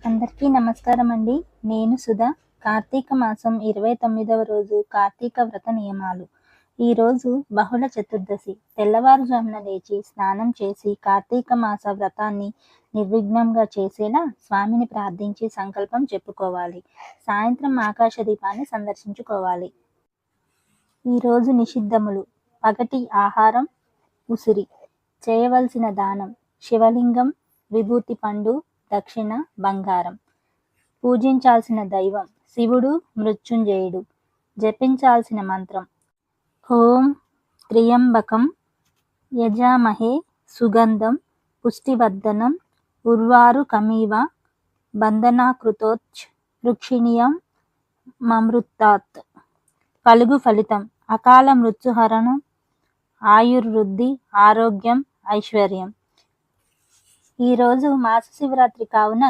అందరికీ నమస్కారం అండి. నేను సుధా. కార్తీక మాసం 29వ రోజు కార్తీక వ్రత నియమాలు. ఈరోజు బహుళ చతుర్దశి. తెల్లవారుజామున లేచి స్నానం చేసి కార్తీక మాస వ్రతాన్ని నిర్విఘ్నంగా చేసేలా స్వామిని ప్రార్థించి సంకల్పం చెప్పుకోవాలి. సాయంత్రం ఆకాశ దీపాన్ని సందర్శించుకోవాలి. ఈరోజు నిషిద్ధములు: పగటి ఆహారం, ఉసిరి. చేయవలసిన దానం: శివలింగం, విభూతి పండు, దక్షిణ, బంగారం. పూజించాల్సిన దైవం: శివుడు, మృత్యుంజయుడు. జపించాల్సిన మంత్రం: ఓం త్ర్యంబకం యజామహే సుగంధం పుష్టివర్ధనం ఉర్వారుకమివ బంధనాకృతోచ్ వృక్షిణీయం మమృతాత్. కలుగు ఫలితం: అకాల మృత్యుహరణం, ఆయుర్వృద్ధి, ఆరోగ్యం, ఐశ్వర్యం. ఈరోజు మాస శివరాత్రి కావున